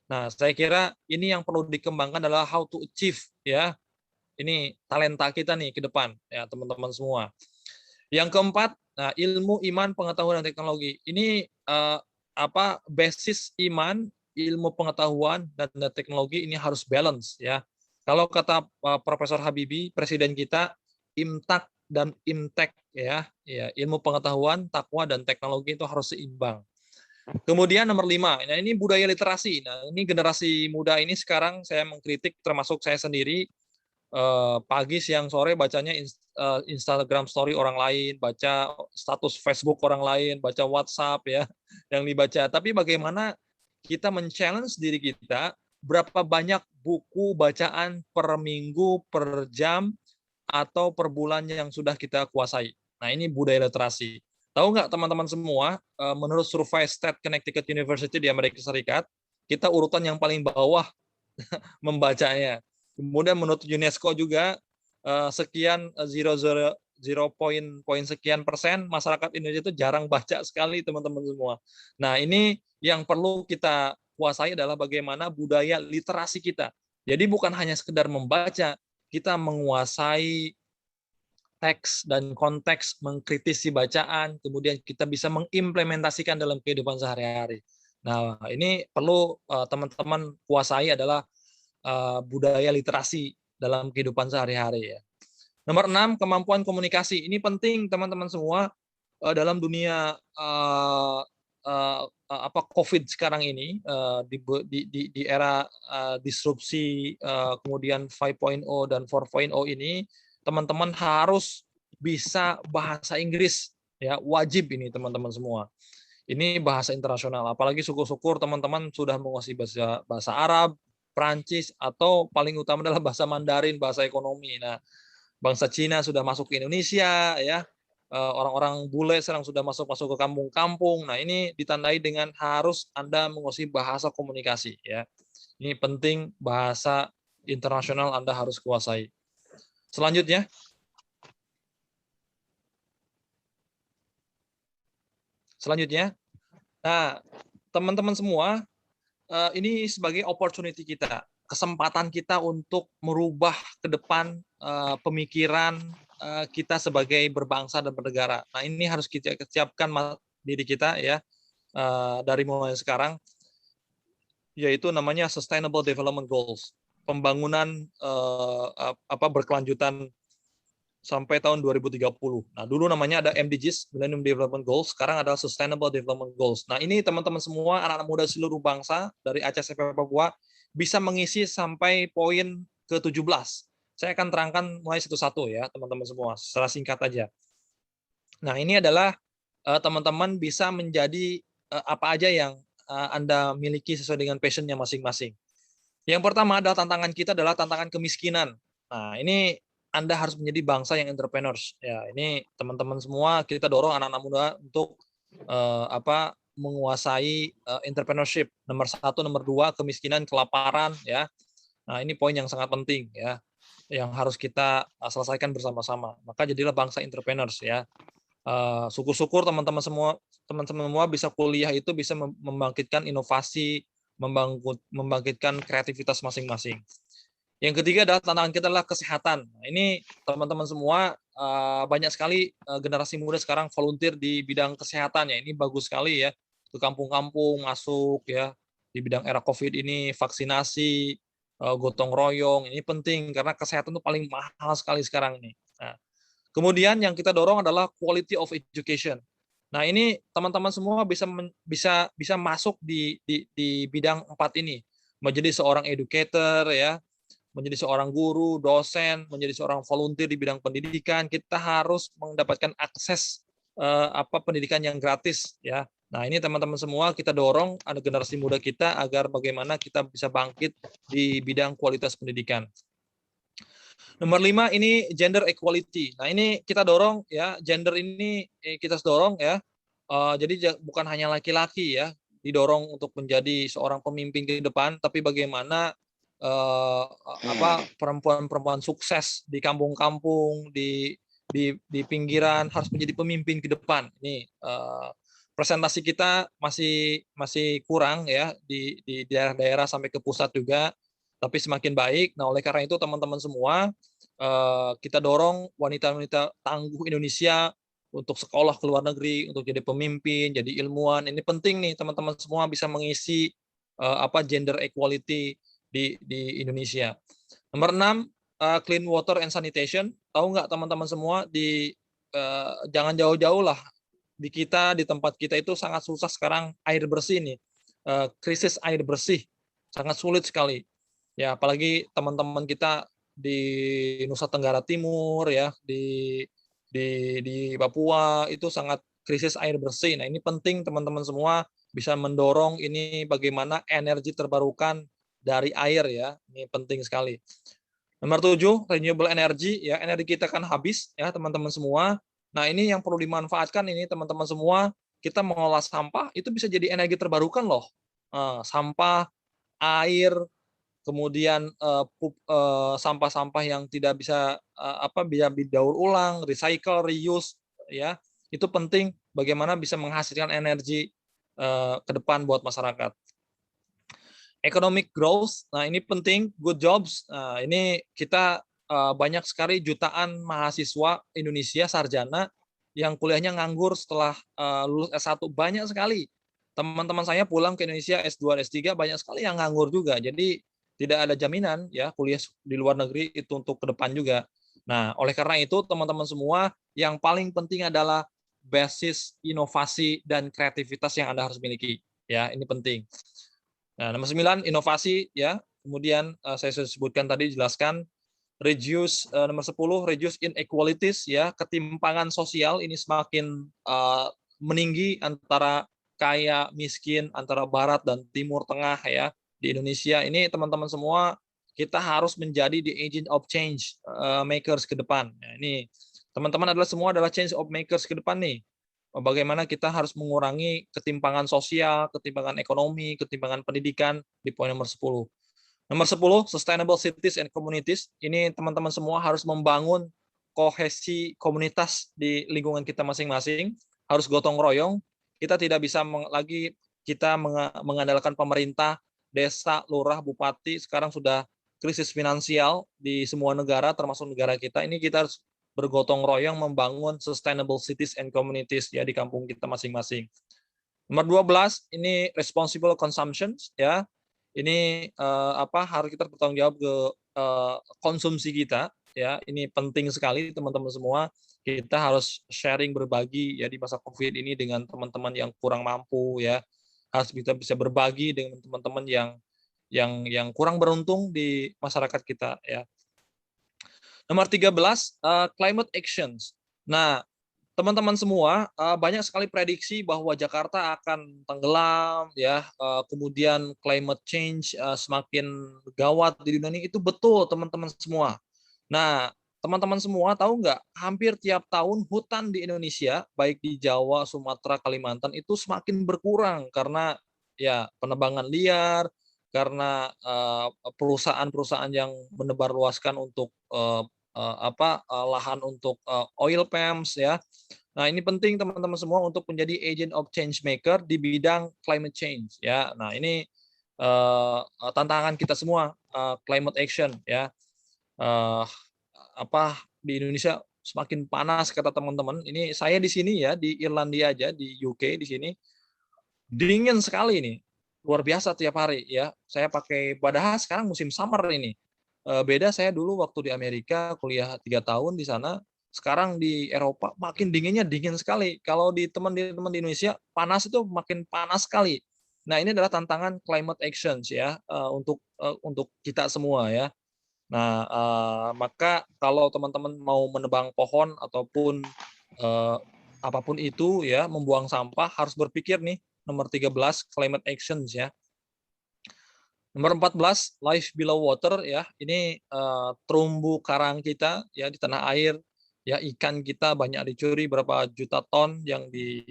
Nah, saya kira ini yang perlu dikembangkan adalah how to achieve, ya. Ini talenta kita nih ke depan, ya, teman-teman semua. Yang keempat, nah, ilmu, iman, pengetahuan, dan teknologi. Ini basis iman, ilmu pengetahuan, dan teknologi ini harus balance, ya. Kalau kata Profesor Habibie, presiden kita, imtak dan imtek, ya, ilmu pengetahuan, takwa, dan teknologi itu harus seimbang. Kemudian nomor 5, nah ini budaya literasi. Nah, ini generasi muda ini sekarang saya mengkritik, termasuk saya sendiri, pagi, siang, sore bacanya Instagram story orang lain, baca status Facebook orang lain, baca WhatsApp, ya, yang dibaca. Tapi bagaimana kita men-challenge diri kita, berapa banyak buku bacaan per minggu, per jam, atau per bulan yang sudah kita kuasai. Nah, ini budaya literasi. Tahu nggak teman-teman semua, menurut survei State Connecticut University di Amerika Serikat, kita urutan yang paling bawah membacanya. Kemudian menurut UNESCO juga, sekian 0 poin sekian persen masyarakat Indonesia itu jarang baca sekali teman-teman semua. Nah ini yang perlu kita kuasai adalah bagaimana budaya literasi kita. Jadi bukan hanya sekedar membaca, kita menguasai teks dan konteks, mengkritisi bacaan, kemudian kita bisa mengimplementasikan dalam kehidupan sehari-hari. Nah ini perlu teman-teman kuasai adalah budaya literasi dalam kehidupan sehari-hari ya. Nomor 6, kemampuan komunikasi. Ini penting teman-teman semua dalam dunia COVID sekarang ini di era disrupsi kemudian 5.0 dan 4.0 ini, teman-teman harus bisa bahasa Inggris ya, wajib ini teman-teman semua. Ini bahasa internasional, apalagi syukur-syukur teman-teman sudah menguasai bahasa Arab, Prancis, atau paling utama adalah bahasa Mandarin, bahasa ekonomi. Nah, bangsa Cina sudah masuk ke Indonesia, ya, orang-orang bule sekarang sudah masuk ke kampung-kampung. Nah, ini ditandai dengan harus Anda menguasai bahasa komunikasi, ya. Ini penting, bahasa internasional Anda harus kuasai. Selanjutnya, nah, teman-teman semua, ini sebagai opportunity kita, kesempatan kita untuk merubah ke depan pemikiran kita sebagai berbangsa dan bernegara. Nah, ini harus kita siapkan diri kita ya dari mulai sekarang, yaitu namanya Sustainable Development Goals, pembangunan berkelanjutan sampai tahun 2030. Nah, dulu namanya ada MDGs, Millennium Development Goals, sekarang adalah Sustainable Development Goals. Nah, ini teman-teman semua, anak-anak muda seluruh bangsa dari Aceh sampai Papua bisa mengisi sampai poin ke-17. Saya akan terangkan mulai satu-satu ya, teman-teman semua, secara singkat aja. Nah, ini adalah teman-teman bisa menjadi apa aja yang Anda miliki sesuai dengan passion-nya masing-masing. Yang pertama adalah tantangan kita adalah tantangan kemiskinan. Nah, ini Anda harus menjadi bangsa yang entrepreneurs. Ya, ini teman-teman semua kita dorong anak-anak muda untuk menguasai entrepreneurship. Nomor 1, nomor 2 kemiskinan, kelaparan ya. Nah, ini poin yang sangat penting ya, yang harus kita selesaikan bersama-sama. Maka jadilah bangsa entrepreneurs ya. Syukur-syukur teman-teman semua bisa kuliah itu bisa membangkitkan inovasi, membangkitkan kreativitas masing-masing. Yang ketiga adalah tantangan kita adalah kesehatan. Nah, ini teman-teman semua banyak sekali generasi muda sekarang volunteer di bidang kesehatan ya. Ini bagus sekali ya, ke kampung-kampung masuk ya, di bidang era COVID ini, vaksinasi, gotong royong. Ini penting karena kesehatan itu paling mahal sekali sekarang ini. Nah, kemudian yang kita dorong adalah quality of education. Nah, ini teman-teman semua bisa masuk di bidang 4 ini. Menjadi seorang educator ya, menjadi seorang guru, dosen, menjadi seorang volunteer di bidang pendidikan, kita harus mendapatkan akses pendidikan yang gratis ya. Nah, ini teman-teman semua kita dorong ada generasi muda kita agar bagaimana kita bisa bangkit di bidang kualitas pendidikan. Nomor 5 ini gender equality. Nah, ini kita dorong ya, gender ini kita dorong ya. Jadi bukan hanya laki-laki ya didorong untuk menjadi seorang pemimpin ke depan, tapi bagaimana perempuan-perempuan sukses di kampung-kampung, di pinggiran harus menjadi pemimpin ke depan. Ini presentasi kita masih kurang ya di daerah-daerah sampai ke pusat juga, tapi semakin baik. Nah, oleh karena itu teman-teman semua kita dorong wanita-wanita tangguh Indonesia untuk sekolah ke luar negeri, untuk jadi pemimpin, jadi ilmuwan. Ini penting nih teman-teman semua bisa mengisi gender equality di Indonesia. Nomor 6, clean water and sanitation. Tahu nggak teman-teman semua, jangan jauh-jauh lah. Di tempat kita itu sangat susah sekarang air bersih nih. Krisis air bersih sangat sulit sekali. Ya, apalagi teman-teman kita di Nusa Tenggara Timur ya, di Papua itu sangat krisis air bersih. Nah, ini penting teman-teman semua bisa mendorong ini bagaimana energi terbarukan dari air ya, ini penting sekali. Nomor 7, renewable energy ya, energi kita kan habis ya teman-teman semua. Nah, ini yang perlu dimanfaatkan ini teman-teman semua, kita mengolah sampah itu bisa jadi energi terbarukan loh. Sampah, air, kemudian sampah-sampah yang tidak bisa bisa didaur ulang, recycle, reuse, ya itu penting. Bagaimana bisa menghasilkan energi ke depan buat masyarakat. Economic growth, nah ini penting, good jobs. Nah, ini kita banyak sekali jutaan mahasiswa Indonesia sarjana yang kuliahnya nganggur setelah lulus S1, banyak sekali. Teman-teman saya pulang ke Indonesia S2, S3 banyak sekali yang nganggur juga. Jadi tidak ada jaminan ya kuliah di luar negeri itu untuk ke depan juga. Nah, oleh karena itu teman-teman semua, yang paling penting adalah basis inovasi dan kreativitas yang Anda harus miliki. Ya, ini penting. Nah, nomor 9, inovasi ya. Kemudian saya sudah sebutkan tadi, jelaskan reduce, nomor 10, reduce inequalities ya, ketimpangan sosial ini semakin meninggi antara kaya miskin, antara barat dan timur tengah ya di Indonesia. Ini teman-teman semua, kita harus menjadi the agent of change makers ke depan. Nah, ini teman-teman adalah change of makers ke depan nih. Bagaimana kita harus mengurangi ketimpangan sosial, ketimpangan ekonomi, ketimpangan pendidikan di poin nomor 10. Nomor 10, sustainable cities and communities. Ini teman-teman semua harus membangun kohesi komunitas di lingkungan kita masing-masing, harus gotong royong. Kita tidak bisa lagi kita mengandalkan pemerintah, desa, lurah, bupati. Sekarang sudah krisis finansial di semua negara, termasuk negara kita. Ini kita harus bergotong royong membangun sustainable cities and communities ya di kampung kita masing-masing. Nomor 12 ini responsible consumption ya. Ini harus kita bertanggung jawab ke konsumsi kita ya. Ini penting sekali teman-teman semua. Kita harus sharing, berbagi ya di masa Covid ini dengan teman-teman yang kurang mampu ya. Harus kita bisa berbagi dengan teman-teman yang kurang beruntung di masyarakat kita ya. Nomor 13, climate actions. Nah, teman-teman semua, banyak sekali prediksi bahwa Jakarta akan tenggelam, ya. Kemudian climate change semakin gawat di dunia ini, itu betul teman-teman semua. Nah, teman-teman semua tahu nggak? Hampir tiap tahun hutan di Indonesia, baik di Jawa, Sumatera, Kalimantan, itu semakin berkurang karena ya penebangan liar, karena perusahaan-perusahaan yang menebarluaskan untuk lahan untuk oil palms ya. Nah, ini penting teman-teman semua untuk menjadi agent of change maker di bidang climate change ya. Nah, ini tantangan kita semua, climate action ya. Di Indonesia semakin panas kata teman-teman. Ini saya di sini ya, di Irlandia aja, di UK di sini dingin sekali nih. Luar biasa tiap hari ya. Saya pakai, padahal sekarang musim summer ini. Beda saya dulu waktu di Amerika kuliah 3 tahun di sana, sekarang di Eropa makin dinginnya dingin sekali. Kalau di teman-teman di Indonesia panas itu makin panas sekali. Nah, ini adalah tantangan climate actions ya untuk kita semua ya. Nah, maka kalau teman-teman mau menebang pohon ataupun apapun itu ya, membuang sampah, harus berpikir nih nomor 13 climate actions ya. Nomor 14 life below water ya. Ini terumbu karang kita ya di tanah air ya, ikan kita banyak dicuri, berapa juta ton yang di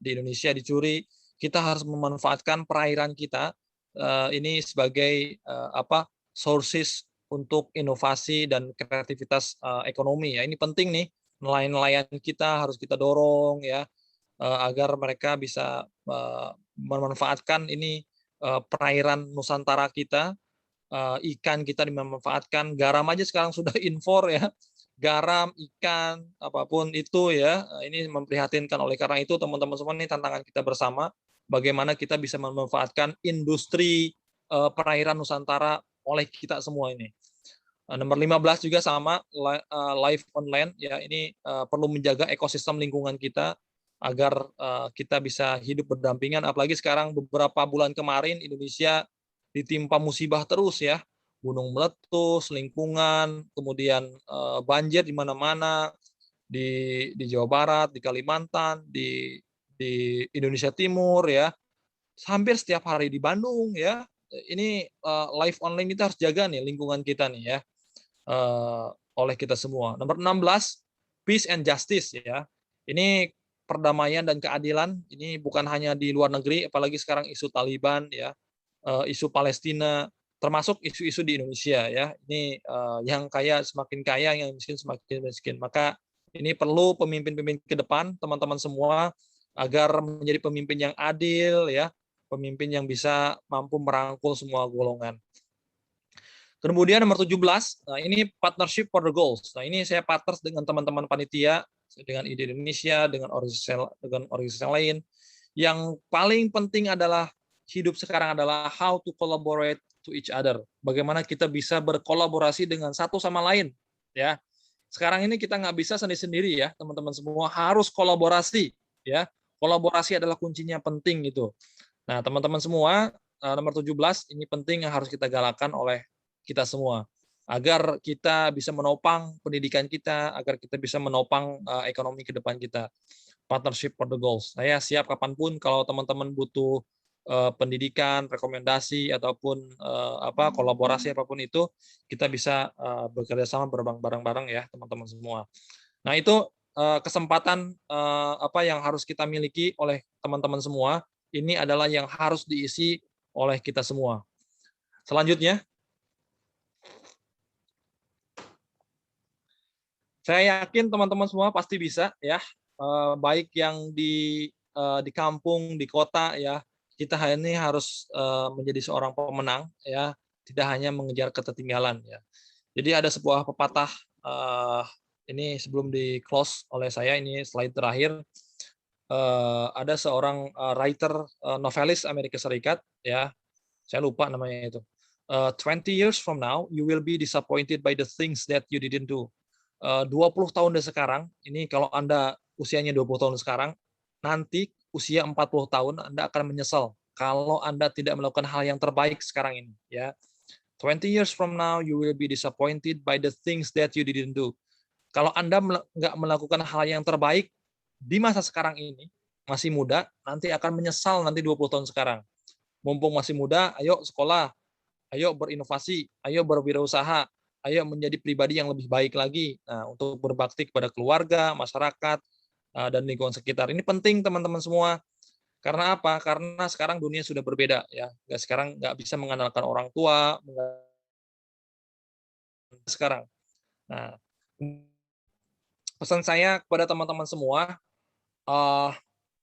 Indonesia dicuri. Kita harus memanfaatkan perairan kita ini sebagai sources untuk inovasi dan kreativitas ekonomi ya. Ini penting nih, nelayan-nelayan kita harus kita dorong ya agar mereka bisa memanfaatkan ini perairan Nusantara kita, ikan kita dimanfaatkan, garam aja sekarang sudah impor ya, garam, ikan, apapun itu ya, ini memprihatinkan. Oleh karena itu teman-teman semua, ini tantangan kita bersama, bagaimana kita bisa memanfaatkan industri perairan Nusantara oleh kita semua ini. Nomor 15 juga sama, life on land ya, ini perlu menjaga ekosistem lingkungan kita agar kita bisa hidup berdampingan. Apalagi sekarang beberapa bulan kemarin Indonesia ditimpa musibah terus ya, gunung meletus, lingkungan, kemudian banjir di mana-mana, di Jawa Barat, di Kalimantan, di Indonesia Timur ya, hampir setiap hari di Bandung ya. Ini life online kita harus jaga nih lingkungan kita nih ya, oleh kita semua. Nomor 16 peace and justice ya. Ini perdamaian dan keadilan, ini bukan hanya di luar negeri, apalagi sekarang isu Taliban ya, isu Palestina, termasuk isu-isu di Indonesia ya. Ini yang kaya semakin kaya, yang miskin semakin miskin. Maka ini perlu pemimpin-pemimpin ke depan, teman-teman semua, agar menjadi pemimpin yang adil ya, pemimpin yang bisa mampu merangkul semua golongan. Kemudian nomor 17, nah ini partnership for the goals. Nah ini saya partners dengan teman-teman panitia, dengan IDE Indonesia, dengan organisasi lain. Yang paling penting adalah hidup sekarang adalah how to collaborate to each other. Bagaimana kita bisa berkolaborasi dengan satu sama lain, ya. Sekarang ini kita nggak bisa sendiri-sendiri ya, teman-teman semua harus kolaborasi, ya. Kolaborasi adalah kuncinya penting itu. Nah, teman-teman semua, nomor 17 ini penting yang harus kita galakan oleh kita semua agar kita bisa menopang pendidikan kita, agar kita bisa menopang ekonomi ke depan kita. Partnership for the goals. Saya siap kapanpun kalau teman-teman butuh pendidikan, rekomendasi ataupun kolaborasi apapun itu, kita bisa bekerja sama bareng-bareng ya teman-teman semua. Nah itu kesempatan yang harus kita miliki oleh teman-teman semua. Ini adalah yang harus diisi oleh kita semua. Selanjutnya, saya yakin teman-teman semua pasti bisa ya, baik yang di kampung, di kota ya. Kita ini harus menjadi seorang pemenang ya, tidak hanya mengejar ketertinggalan ya. Jadi ada sebuah pepatah ini sebelum di close oleh saya, ini slide terakhir. Ada seorang writer novelis Amerika Serikat ya, saya lupa namanya itu. 20 years from now you will be disappointed by the things that you didn't do. 20 tahun dari sekarang, ini kalau Anda usianya 20 tahun sekarang, nanti usia 40 tahun Anda akan menyesal kalau Anda tidak melakukan hal yang terbaik sekarang ini ya. 20 years from now you will be disappointed by the things that you didn't do. Kalau Anda nggak melakukan hal yang terbaik di masa sekarang ini, masih muda, nanti akan menyesal nanti 20 tahun sekarang. Mumpung masih muda, ayo sekolah, ayo berinovasi, ayo berwirausaha, ayo menjadi pribadi yang lebih baik lagi. Nah, untuk berbakti kepada keluarga, masyarakat, dan lingkungan sekitar. Ini penting teman-teman semua. Karena apa? Karena sekarang dunia sudah berbeda ya. Sekarang nggak bisa mengandalkan orang tua. Sekarang. Nah, pesan saya kepada teman-teman semua,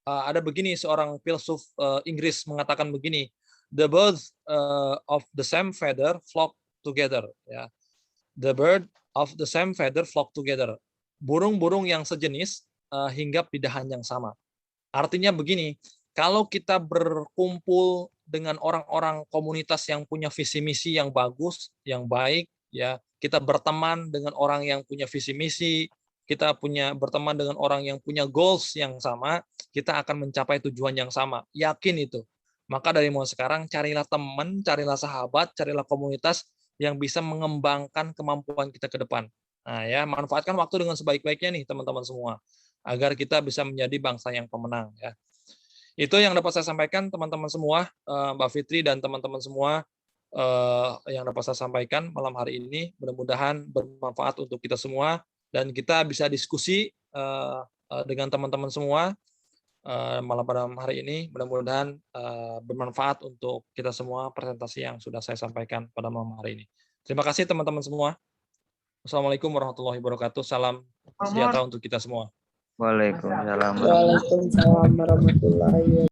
ada begini, seorang filsuf Inggris mengatakan begini, the birds of the same feather flock together. Ya. The bird of the same feather flock together. Burung-burung yang sejenis hinggap di dahan yang sama. Artinya begini, kalau kita berkumpul dengan orang-orang komunitas yang punya visi misi yang bagus, yang baik, ya, kita berteman dengan orang yang punya visi misi, kita berteman dengan orang yang punya goals yang sama, kita akan mencapai tujuan yang sama. Yakin itu. Maka dari mulai sekarang carilah teman, carilah sahabat, carilah komunitas yang bisa mengembangkan kemampuan kita ke depan. Nah, ya, manfaatkan waktu dengan sebaik-baiknya nih teman-teman semua, agar kita bisa menjadi bangsa yang pemenang ya. Itu yang dapat saya sampaikan teman-teman semua, Mbak Fitri dan teman-teman semua yang dapat saya sampaikan malam hari ini. Mudah-mudahan bermanfaat untuk kita semua dan kita bisa diskusi dengan teman-teman semua malam pada hari ini. Mudah-mudahan bermanfaat untuk kita semua presentasi yang sudah saya sampaikan pada malam hari ini. Terima kasih teman-teman semua. Assalamualaikum warahmatullahi wabarakatuh. Salam sejahtera untuk kita semua. Waalaikumsalam. Waalaikumsalam warahmatullahi wabarakatuh.